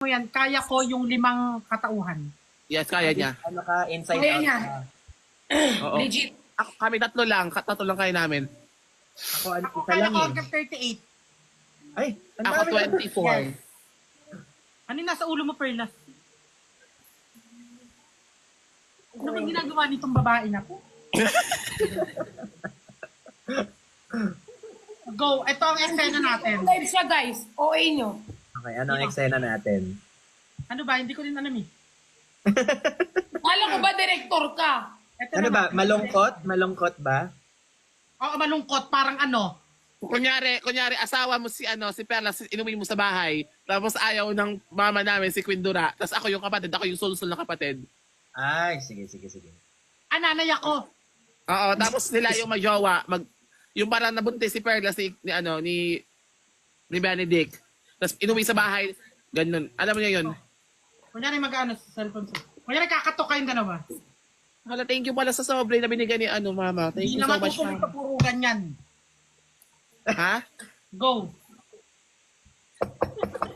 yan, kaya ko yung 5 katauhan. Yes, kaya niya. Ano ka, inside Kaya out niya. ka. Oo. Legit. Kami tatlo lang kaya namin. Ako, ano, Ako isa kaya lang ko eh. hanggang 38. Ay, ang Ako dami na. 24. Ano yung nasa ulo mo, Perlas? Ano bang ginagawa nitong babae na po? Go, ito ang eksena natin. Live siya, guys. OA nyo. Okay, ano ang eksena natin? Ano ba? Hindi ko rin alam eh. Kala ko ba director ka? Ito Ano naman. ba, malungkot? Malungkot ba? Oo, malungkot. Parang ano. Kunyari, asawa mo si Perla, inumin mo sa bahay. Tapos ayaw ng mama namin, si Quindura. Tapos ako yung kapatid, ako yung sulsul na kapatid. Ay, sige. Nanay ako. Oo, tapos nila yung majowa, yung parang nabuntis si Perla, ni Benedict. Tapos inuwi sa bahay, ganun. Alam mo niya yun? Kunyari mag-ano sa cellphone ko. Kunyari kakatok kayong dalawa. Hala, thank you pala sa sobre na binigay ni mama. Thank Hindi you so naman much, tutuloy mama. sa puro ganyan. Ha? Go.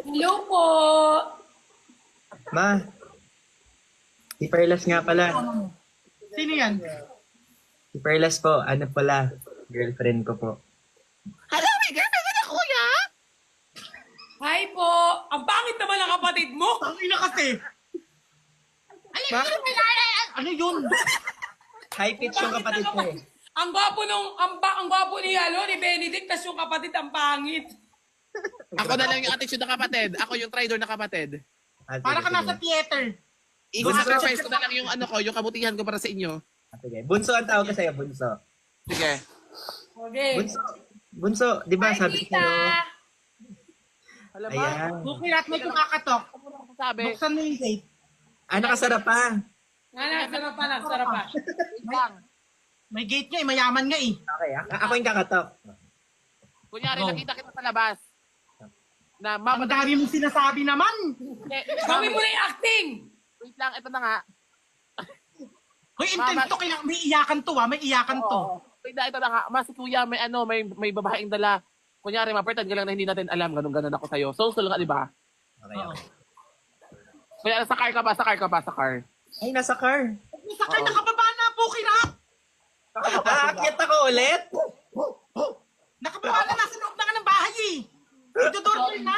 Hello po. Ma, si Perlas nga pala. Sino yan? Si Perlas po, ano pala, girlfriend ko po. Hala, may girlfriend ka na, kuya? Hi po. Ang pangit naman ang kapatid mo. Ang ina kasi. Ano yun? High pitch yung kapatid ko eh. Ang gwapo ang gwapo ni Benedict, tas yung kapatid ang pangit. Ako na lang yung attitude na kapatid. Ako yung trader na kapatid. Ah, sige, Para ka sige. nasa theater. I-sacrifice ko na lang yung yung kabutihan ko para sa inyo. Ah, sige. Bunso ang tawag ko sa'yo, Bunso. Sige. Okay. Bunso, di ba Hi, sabi ko tita. sa'yo? Alam mo, Ayan. Okay, lahat may kumakatok. ako na sabi. Buksan mo yung gate. Ah, nakasarap pa. Sarap pa. Wait lang. May gate nga eh, mayaman nga eh. Okay, ako yung kakatok. Kunyari, Go. nakita kita sa labas. Na Ang mama, dami mong sinasabi naman. Gawin mo na yung acting. wait lang, ito na nga. Hoy, intense to, kailangan may iyakan to may iyakan to. Wait lang, ito na nga. Mas si kuya, may babaeng dala. Kunyari, mapertan ka lang na hindi natin alam. Ganun ako sa'yo. So nga, di ba? Okay, Oo. okay. Kuya, sakar ka ba? Ay, nasa car. Sakay, nakababa na po, Kirap. Aakyat ako ulit? Nakababa na, nasa loob na nga ng bahay eh. Idodortor na.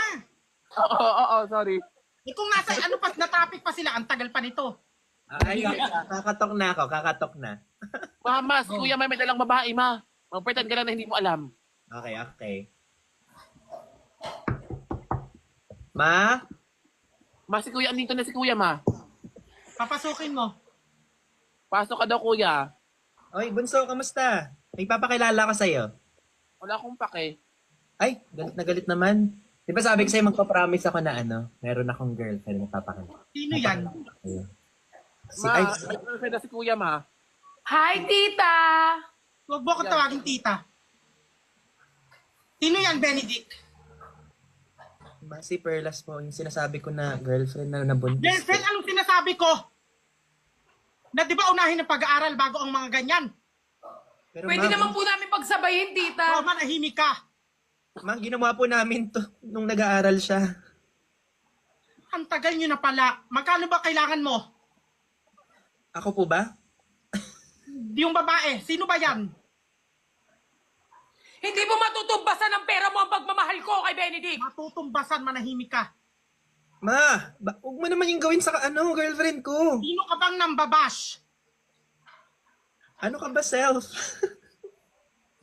Oo, sorry. Eh kung nasa, na-traffic pa sila, ang tagal pa nito. Ay, kakatok na. Mama, si kuya may dalang babae, ma. Mapertan ka lang na hindi mo alam. Okay. Ma? Ma, si kuya, andito na si kuya, ma. Papasukin mo. Pasok ka daw, kuya. Oy, Bunso, kamusta? May papakilala ko sa'yo. Wala akong pake. Ay, galit na galit naman. Di ba sabi ko sa'yo, magpa-promise ako na meron akong girlfriend na papakilala. Sino yan? Ayun. Ma, may girlfriend na si kuya, ma. Hi, tita. Huwag mo akong tawagin tita. Sino yan, Benedict? Si Perlas po, yung sinasabi ko na girlfriend na nabuntis. Girlfriend, anong sinasabi ko? Na di ba unahin ang pag-aaral bago ang mga ganyan? Pero Pwede ma, naman po namin pagsabayin, tita. O, manahimik ka. ma, ginawa po namin to nung nag-aaral siya. Ang tagal nyo na pala. Magkano ba kailangan mo? Ako po ba? Yung babae, sino ba yan? Hindi mo matutumbasan ng pera mo ang pagmamahal ko kay Benedict. Matutumbasan, manahimik ka. Ma, huwag mo naman yung gawin sa girlfriend ko. Sino ka bang nambabash? Ano ka ba, self?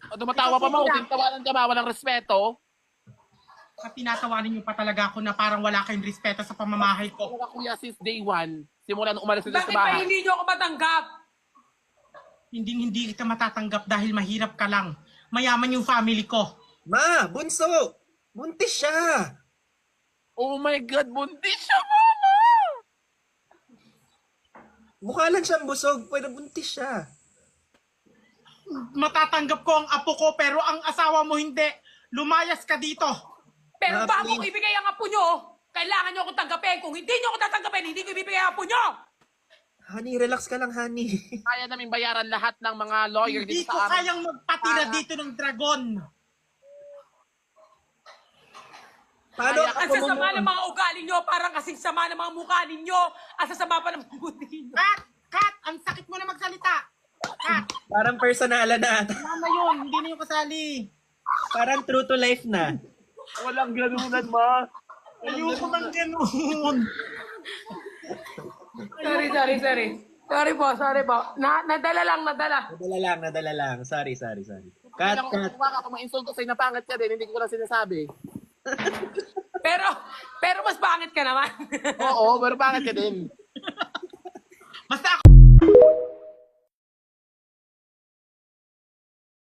O, tumatawa pa mo. Tinatawanan ka ba? Walang respeto. At tinatawanin nyo pa talaga ako na parang wala kayong respeto sa pamamahay ko. Wala kuya since day one. Simula nung umalis sila Bakit sa pa bahay. hindi nyo ako matanggap? Hindi kita matatanggap dahil mahirap ka lang. Mayaman yung family ko. Ma, Bunso! Buntis siya! Oh my God, buntis siya, mama! Mukha lang siyang busog, pero buntis siya. Matatanggap ko ang apo ko pero ang asawa mo hindi. Lumayas ka dito. Pero Ah, bago ko please. ibigay ang apo nyo, kailangan nyo akong tanggapin. Kung hindi nyo ako tatanggapin, hindi ko ibibigay ang apo nyo. Honey, relax ka lang, honey. Kaya namin bayaran lahat ng mga lawyer Hindi dito ko sa amin. kayang magpatira dito ng dragon. Paano Ang ako sasama ng mga ugali nyo, parang kasing sama ng mga mukha ninyo. Ang sasama pa ng mga buti ninyo. Kat! Ang sakit mo na magsalita! Kat! Parang personalan na. Ano na yun? Hindi na yung kasali. Parang true to life na. Walang ganunan, ma. Ayoko ng ganun. Sorry. Sorry po. Nadala lang. Nadala lang. Sorry. Cut. Kung ma-insulto sa'yo na pangat ka din, hindi ko lang sinasabi. Pero mas pangit ka naman. Oo, pero pangat ka din. Basta